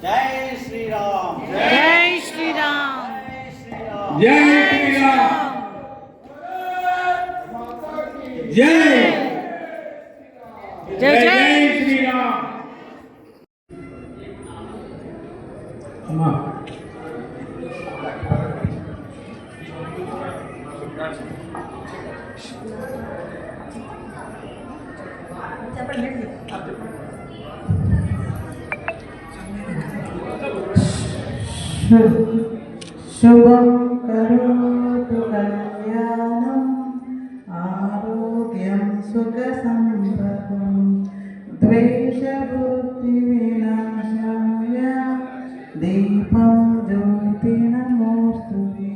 జై శ్రీరామ్ జై శ్రీరామ్ జై శ్రీరామ్ జై జై జై శ్రీరామ్ అమ్మా శుభం కరోతు కళ్యాణం ఆరోగ్యం సుఖ సంపదం ద్వేషబుద్ధి వినాశాయ దీపం జ్యోతి నమోస్తుతే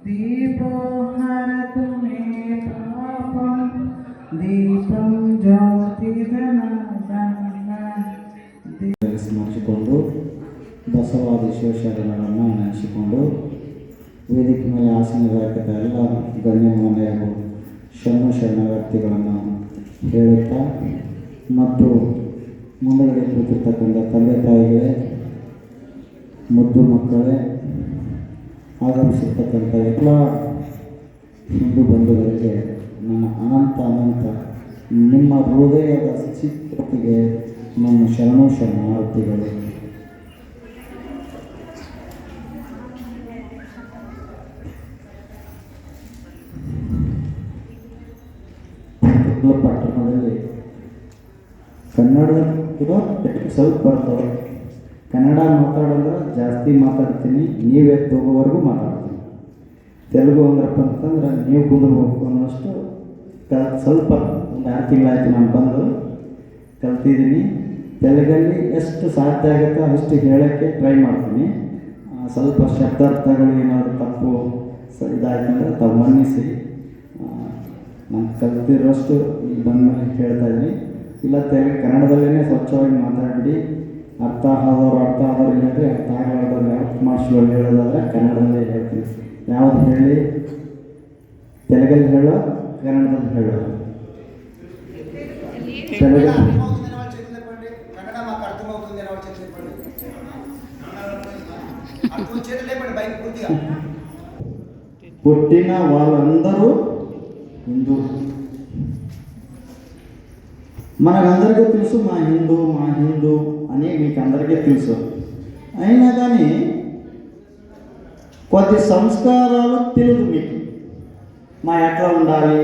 దీపో హరతు మే పాపం దీపం జ్యోతి ಸ್ಮರಿಸಿಕೊಂಡು ಬಸವಾದಿ ಶಿವಶರಣರನ್ನು ನೆನೆಸಿಕೊಂಡು ವೇದಿಕೆ ಮೇಲೆ ಆಸೀನರಾಗಿದ್ದ ಎಲ್ಲ ಗಣ್ಯಮಾನ್ಯರು ಶರಣ ವ್ಯಕ್ತಿಗಳನ್ನು ಹೇಳುತ್ತಾ ಮತ್ತು ಮುಂದಗಡೆ ಕೂತಿರ್ತಕ್ಕಂಥ ತಂದೆ ತಾಯಿಗಳೇ, ಮುದ್ದು ಮಕ್ಕಳೇ, ಆಗಮಿಸಿರ್ತಕ್ಕಂಥ ಎಲ್ಲ ಹಿಂದೂ ಬಂಧುಗಳಿಗೆ ನನ್ನ ಅನಂತ ನಿಮ್ಮ ಹೃದಯದ ಚಿತ್ರತೆಗೆ ನಮ್ಮ ಶರಣಾರ್ಥಿಗಳು. ಪಟ್ಟಣದಲ್ಲಿ ಕನ್ನಡ ಸ್ವಲ್ಪ ಬರ್ತವೆ. ಕನ್ನಡ ಮಾತಾಡಿದ್ರೆ ಜಾಸ್ತಿ ಮಾತಾಡ್ತೀನಿ, ನೀವೇ ತಗೋವರೆಗೂ ಮಾತಾಡ್ತೀನಿ. ತೆಲುಗು ಅಂದ್ರಪ್ಪ ಅಂತಂದ್ರೆ ನೀವು ಕುಂದಿರ್ಬೇಕು ಅನ್ನೋಷ್ಟು ಸ್ವಲ್ಪ ಒಂದು 6 ತಿಂಗಳಾಯ್ತು ನಾನು ಬಂದು ಕಲ್ತಿದ್ದೀನಿ. ತೆಲುಗಲ್ಲಿ ಎಷ್ಟು ಸಾಧ್ಯ ಆಗುತ್ತೋ ಅಷ್ಟು ಹೇಳೋಕ್ಕೆ ಟ್ರೈ ಮಾಡ್ತೀನಿ. ಸ್ವಲ್ಪ ಶಬ್ದಾರ್ಥಗಳು ಏನಾದರೂ ತಪ್ಪು ಇದಾಯ್ತಂದ್ರೆ ತಾವು ಮನ್ನಿಸಿ. ನಾನು ಕಲ್ತಿರೋಷ್ಟು ಈಗ ಬಂದ ಹೇಳ್ತಾ ಇದ್ದೀನಿ. ಇಲ್ಲ ಕನ್ನಡದಲ್ಲೇ ಸ್ವಚ್ಛವಾಗಿ ಮಾತಾಡಿ ಅರ್ಥ ಆದವ್ರು ಹೇಳಿದ್ರೆ ಅರ್ಥ ಆಗಲಾರ್ದವ್ರು ಅರ್ಥ ಮಾಡಿಸ್ಕೊಂಡು ಹೇಳೋದಾದ್ರೆ ಕನ್ನಡದಲ್ಲೇ ಹೇಳ್ತೀನಿ. ಯಾವುದು ಹೇಳಿ, ತೆಲುಗಲ್ಲಿ ಹೇಳೋ, ಕನ್ನಡದಲ್ಲಿ ಹೇಳೋ. తెలుగు పుట్టిన వాళ్ళందరూ హిందూ. మనకందరికీ తెలుసు మా హిందూ అని మీకు అందరికీ తెలుసు. అయినా కానీ కొద్ది సంస్కారాలు తెలుసు మీకు. మా ఎట్లా ఉండాలి,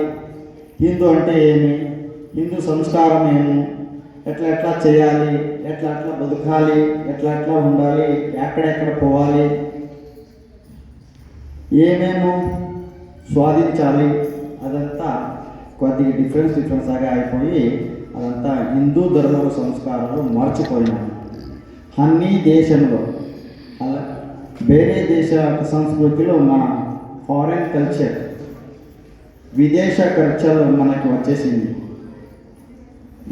హిందూ అంటే ఏమి, హిందూ సంస్కారం ఏమి, ఎట్లా చేయాలి, ఎట్లా బతకాలి, ఎట్లా ఉండాలి, ఎక్కడెక్కడ పోవాలి, ఏమేమో స్వాదించాలి, అదంతా కొద్ది డిఫరెన్స్ ఆగా అయిపోయి అదంతా హిందూ ధర్మ సంస్కారాలు మర్చిపోయినాయి. అన్ని దేశంలో అలా వేరే దేశ సంస్కృతిలో మన ఫారిన్ కల్చర్, విదేశ కల్చర్ మనకి వచ్చేసింది.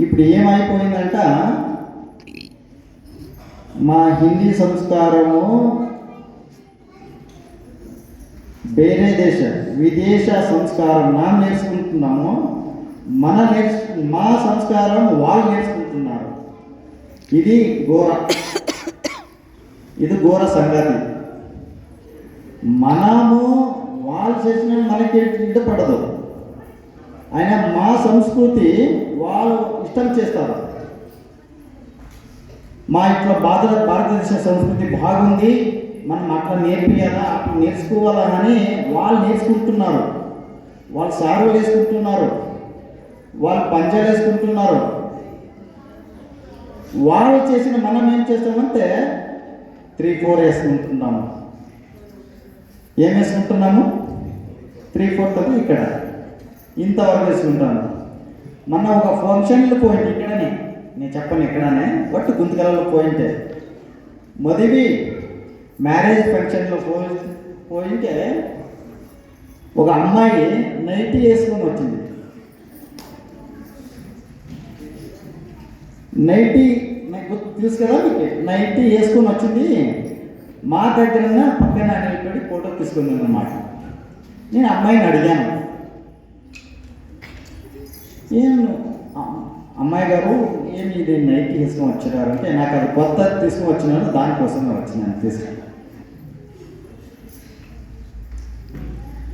ఇప్పుడు ఏమైపోయిందంట, మా హిందీ సంస్కారము వేరే విదేశ సంస్కారం మనం నేర్చుకుంటున్నాము, మా సంస్కారం వాళ్ళు నేర్చుకుంటున్నారు. ఇది ఘోర సంగతి. మనము వాళ్ళు చేసిన మనకి ఇష్టపడదు. అయినా మా సంస్కృతి వాళ్ళు ఇష్టం చేస్తారు. మా ఇట్లా భారతదేశ సంస్కృతి బాగుంది, మనం అట్లా నేర్పియాలా, అట్లా నేర్చుకోవాలా అని వాళ్ళు నేర్చుకుంటున్నారు. వాళ్ళు సారులు వేసుకుంటున్నారు, వాళ్ళు పంచాలు వేసుకుంటున్నారు. వాళ్ళు చేసిన మనం ఏం చేస్తామంటే 3-4 వేసుకుంటున్నాము. ఏం వేసుకుంటున్నాము? 3/4 ఇక్కడ ఇంతవరకు వేసుకుంటాను. మొన్న ఒక ఫంక్షన్లో పోయింటే, ఇక్కడనే నేను చెప్పను, ఇక్కడనే బట్ గుంతకలలో పోయింటే, మదివి మ్యారేజ్ ఫంక్షన్లో పోయింటే ఒక అమ్మాయి నైటీ వేసుకొని వచ్చింది. నైటీ నాకు తెలుసు కదా మీకు, నైటీ వేసుకొని వచ్చింది. మా దగ్గర పక్కన అనేటువంటి ఫోటో తీసుకుంది అన్నమాట. నేను అమ్మాయిని అడిగాను, ఏం అమ్మాయి గారు ఏమి ఇది నైట్ తీసుకొని వచ్చినారు అంటే నాకు అది కొత్త తీసుకొని వచ్చినాను, దానికోసమే వచ్చినాను తీసుకుని.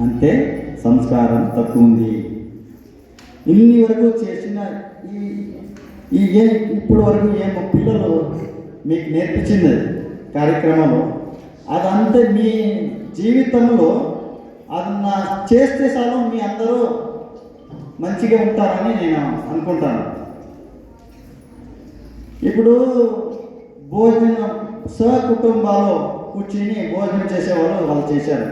అంతే, సంస్కారం తక్కువ ఉంది. ఇన్ని వరకు చేసిన ఇప్పుడు వరకు ఏమో పిల్లలు మీకు నేర్పించింది కార్యక్రమంలో అదంతా మీ జీవితంలో అది నా చేస్తే చాలు మీ అందరూ మంచిగా ఉంటారని నేను అనుకుంటాను. ఇప్పుడు భోజనం సకుటుంబాలు కూర్చుని భోజనం చేసేవాళ్ళు వాళ్ళు చేశారు.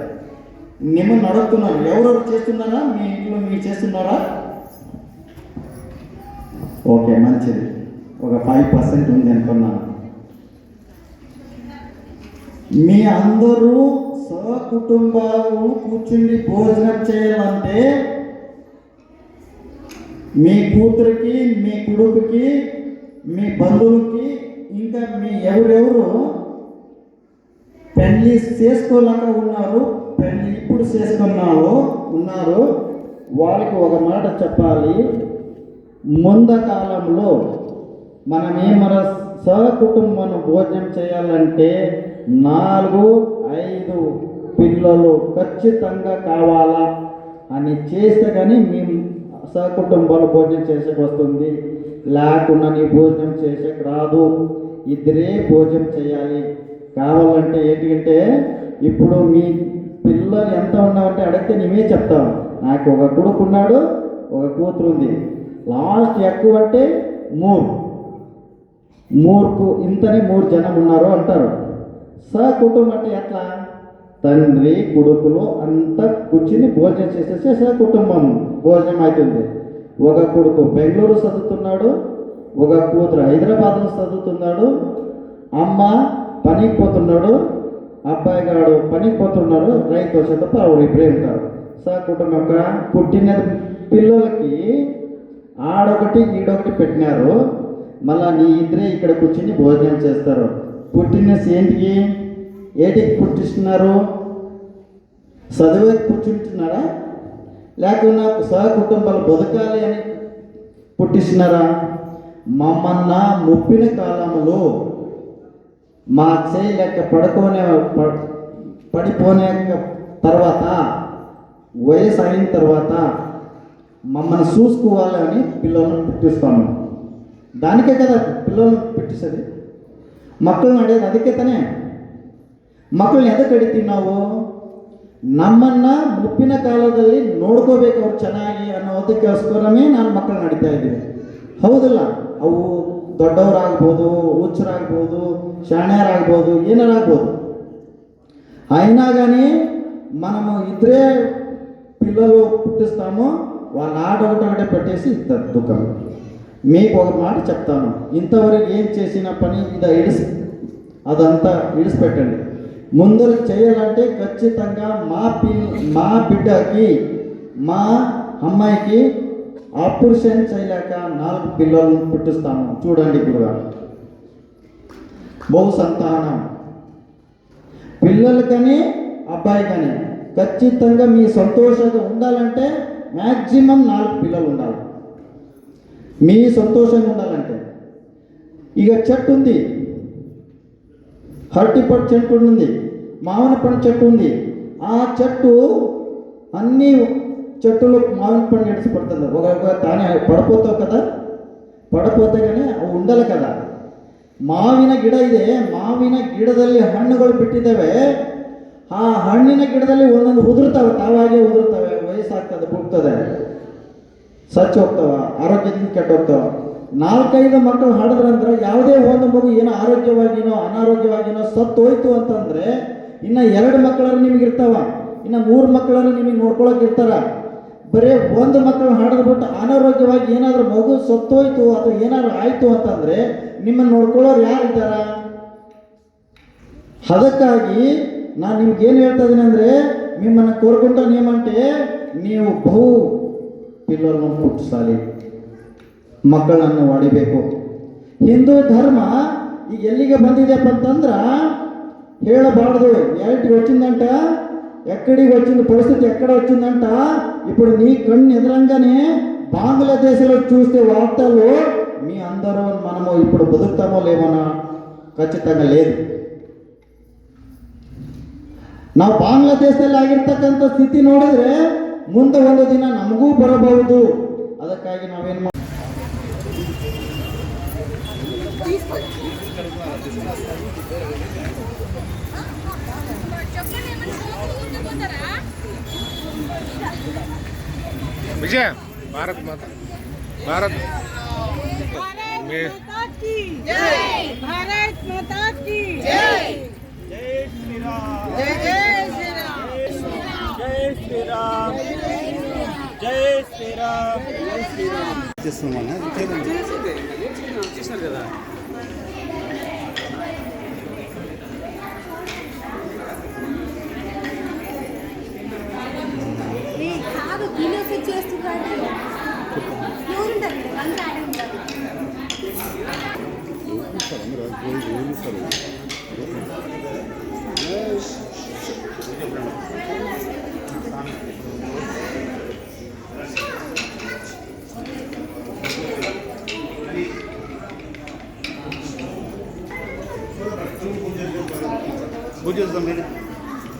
మిమ్మల్ని అడుగుతున్నాను, ఎవరెవరు చేస్తున్నారా? మీ ఇంట్లో మీరు చేస్తున్నారా? ఓకే, మంచిది. ఒక 5% ఉంది అనుకున్నాను. మీ అందరూ సకుటుంబాలు కూర్చుని భోజనం చేయాలంటే మీ కూతురికి, మీ కొడుకుకి, మీ బంధువులకి, ఇంకా మీ ఎవరెవరు పెళ్లి చేసుకోలేక ఉన్నారు, పెళ్లి ఇప్పుడు ఉన్నారు వాళ్ళకి ఒక మాట చెప్పాలి. ముందు కాలంలో మన సకుటుంబం భోజనం చేయాలంటే 4-5 పిల్లలు ఖచ్చితంగా కావాలా అని చేస్తే కానీ మేము సకుటుంబాలు భోజనం చేసేకి వస్తుంది. లేకుండా నీ భోజనం చేసేకి రాదు. ఇద్దరే భోజనం చేయాలి. కావాలంటే ఏంటంటే ఇప్పుడు మీ పిల్లలు ఎంత ఉన్నామంటే అడిగితే నేనే చెప్తాను. నాకు ఒక కొడుకు ఉన్నాడు, ఒక కూతురు ఉంది. లాస్ట్ ఎక్కువ అంటే 3 ఇంతని 3 జనం ఉన్నారు అంటారు. సకుటుంబం అంటే ఎట్లా? తండ్రి కొడుకులు అంతా కూర్చుని భోజనం చేసేసి సకుటుంబం భోజనం అవుతుంది. ఒక కొడుకు బెంగళూరు చదువుతున్నాడు, ఒక కూతురు హైదరాబాద్లో చదువుతున్నాడు, అమ్మ పనికి పోతున్నాడు, అబ్బాయి గారు పనికి పోతున్నాడు, రైతు వచ్చే తప్ప ఇప్పుడే ఉంటారు. సకుటుంబం యొక్క పుట్టిన పిల్లలకి ఆడొకటి ఈడొకటి పెట్టినారు. మళ్ళా నీ ఇద్దరే ఇక్కడ కూర్చుని భోజనం చేస్తారు. పుట్టినస్ ఏటికి పుట్టిస్తున్నారు? చదివేకి కూర్చుంటున్నారా? లేకుండా సకుటుంబాలు బతకాలి అని పుట్టిస్తున్నారా? మమ్మన్న ముప్పిన కాలంలో మా చేయలేక పడిపోనే తర్వాత వయసు అయిన తర్వాత మమ్మల్ని చూసుకోవాలని పిల్లలను పుట్టిస్తాము. దానికే కదా పిల్లలను పుట్టిస్తుంది. ಮಕ್ಕಳನ್ನ ಅಡಿಯೋದು ಅದಕ್ಕೆ ತಾನೇ. ಮಕ್ಕಳನ್ನ ಎದಕ್ಕೆ ಅಡಿತೀವಿ ನಮ್ಮನ್ನು ಮುಪ್ಪಿನ ಕಾಲದಲ್ಲಿ ನೋಡ್ಕೋಬೇಕು ಅವ್ರು ಚೆನ್ನಾಗಿ ಅನ್ನೋದಕ್ಕೋಸ್ಕರನೇ ನಾನು ಮಕ್ಕಳನ್ನ ನಡೀತಾ ಇದ್ದೀನಿ. ಹೌದಲ್ಲ? ಅವು ದೊಡ್ಡವರಾಗ್ಬೋದು, ಹುಚ್ಚರಾಗ್ಬೋದು, ಶಾಣ್ಯರಾಗ್ಬೋದು, ಏನಾರಾಗ್ಬೋದು. అయినా కానీ మనము ఇద్దరే పిల్లలు పుట్టిస్తాము, వాళ్ళ ఆట ఒకటే పెట్టేసి దుఃఖం. మీకు ఒక మాట చెప్తాను, ఇంతవరకు ఏం చేసిన పని అదంతా ఇడిచిపెట్టండి. ముందర చేయాలంటే ఖచ్చితంగా మా బిడ్డకి, మా అమ్మాయికి ఆపరేషన్ చేయలేక 4 పిల్లలను పుట్టిస్తాము. చూడండి గురుగా, బహు సంతానం పిల్లలకని అబ్బాయి కానీ ఖచ్చితంగా మీ సంతోషంగా ఉండాలంటే మ్యాక్సిమం 4 పిల్లలు ఉండాలి. మీ సంతోషంగా ఉండాలంటే ఇక చెట్టు ఉంది, అరటిపండు చెట్టు ఉంది, మామిన పండు చెట్టు ఉంది. ఆ చెట్టు అన్ని చెట్టులు మామిన పండు ఎడిసి పడుతుంది. ఒక తానే పడిపోతావు కదా, పడిపోతే కానీ ಅವು ఉండాలి కదా. ಮಾವಿನ ಗಿಡ ಇದೆ, ಮಾವಿನ ಗಿಡದಲ್ಲಿ ಹಣ್ಣುಗಳು ಬಿಟ್ಟಿದ್ದಾವೆ. ಆ ಹಣ್ಣಿನ ಗಿಡದಲ್ಲಿ ಒಂದೊಂದು ಉದುರ್ತವೆ, ತಾವಾಗೆ ಉದುರ್ತವೆ, ವಯಸ್ಸಾಗ್ತದೆ, ಬಿಡ್ತದೆ, ಸಚ್ಚಿ ಹೋಗ್ತಾವ, ಆರೋಗ್ಯದಿಂದ ಕೆಟ್ಟು ಹೋಗ್ತಾವ. 4-5 ಮಕ್ಕಳು ಹಾಡಿದ್ರಂದ್ರೆ ಯಾವುದೇ ಒಂದು ಮಗು ಏನೋ ಆರೋಗ್ಯವಾಗಿನೋ ಅನಾರೋಗ್ಯವಾಗಿನೋ ಸತ್ತು ಹೋಯ್ತು ಅಂತಂದರೆ ಇನ್ನು 2 ಮಕ್ಕಳರು ನಿಮಗಿರ್ತಾವ, ಇನ್ನು 3 ಮಕ್ಕಳನ್ನು ನಿಮಗೆ ನೋಡ್ಕೊಳಕ್ಕೆ ಇರ್ತಾರ. ಬರೀ 1 ಮಕ್ಕಳು ಹಾಡಿದ್ಬಿಟ್ಟು ಅನಾರೋಗ್ಯವಾಗಿ ಏನಾದರೂ ಮಗು ಸತ್ತೋಯ್ತು ಅಥವಾ ಏನಾದ್ರು ಆಯಿತು ಅಂತಂದರೆ ನಿಮ್ಮನ್ನು ನೋಡ್ಕೊಳ್ಳೋರು ಯಾರಿದ್ದಾರ? ಅದಕ್ಕಾಗಿ ನಾನು ನಿಮ್ಗೇನು ಹೇಳ್ತಾ ಇದ್ದೀನಿ ಅಂದರೆ, మిమ్మల్ని కోరుకుంటాను ఏమంటే ನೀವು ಬಹು పిల్లలను పుట్టిಸಾలి, ಮಕ್ಕಳನ್ನು ಹೊಡಿಬೇಕು. ಹಿಂದೂ ಧರ್ಮ ಈಗ ಎಲ್ಲಿಗೆ ಬಂದಿದೆಪ್ಪ ಅಂತಂದ್ರೆ ಹೇಳಬಾರ್ದು. ఎక్కడికి వచ్చిందంట, ఎక్కడికి వచ్చింది పరిస్థితి, ఎక్కడ వచ్చిందంట. ఇప్పుడు నీ కన్ను ఎదురంగానే బంగ్లాదేశ్లో చూస్తే వార్తలు మీ అందరూ మనము ఇప్పుడు బతుకుతామో లేవన్నా ಖಚಿతంగా లేదు. ನಾವು ಬಾಂಗ್ಲಾದೇಶದಲ್ಲಿ ಆಗಿರ್ತಕ್ಕಂಥ ಸ್ಥಿತಿ ನೋಡಿದ್ರೆ ಮುಂದೆ ಒಂದು ದಿನ ನಮಗೂ ಬರಬಹುದು. ಅದಕ್ಕಾಗಿ ನಾವೇನು विजय भारत माता भारत माता की जय, भारत माता की जय, జై శ్రీరామ్ जय जय श्री राम, జై శ్రీరామ్ జై శ్రీరామ్ జై శ్రీరామ్ చేస్తున్నారు కదా. కాదు దీని చేస్తున్నారు ఎవరుంటారు అంతా ఆడే ఉంటారు పూజ చేస్తాం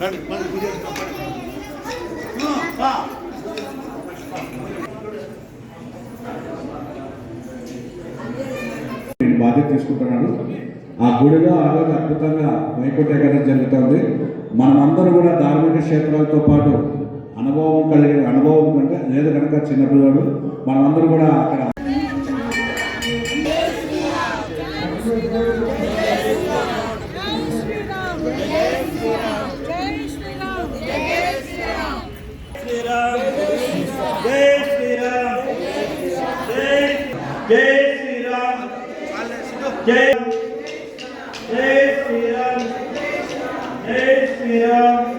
రండి రండి పూజ చేస్తాం. బాధ్యత తీసుకుంటున్నాడు. ఆ గుడిలో ఆ రోజు అద్భుతంగా వైకుంఠ ఏకాదశి జరుగుతుంది. మనమందరూ కూడా ధార్మిక క్షేత్రాలతో పాటు అనుభవం కంటే లేదు కనుక చిన్నపిల్లడు మనమందరూ కూడా అక్కడ శ్రీరామ్ జై శ్రీరామ్ జై జై శ్రీరామ్ జై జై శ్రీరామ్ జై శ్రీరామ్.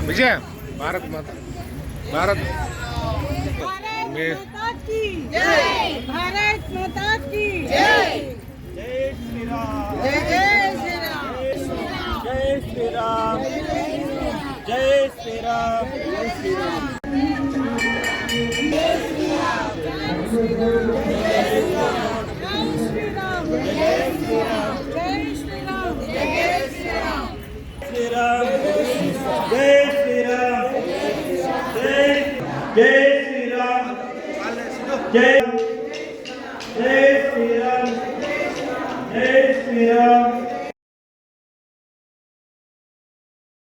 విజయ భారత్ మాత భారత్ भारत माता की जय भारत माता की जय जय श्री राम जय श्री राम जय श्री राम जय श्री राम जय श्री राम जय श्री राम जय श्री राम जय श्री राम जय श्री राम जय श्री राम श्री राम जय श्री राम जय श्री राम जय जय श्री राम जय श्री राम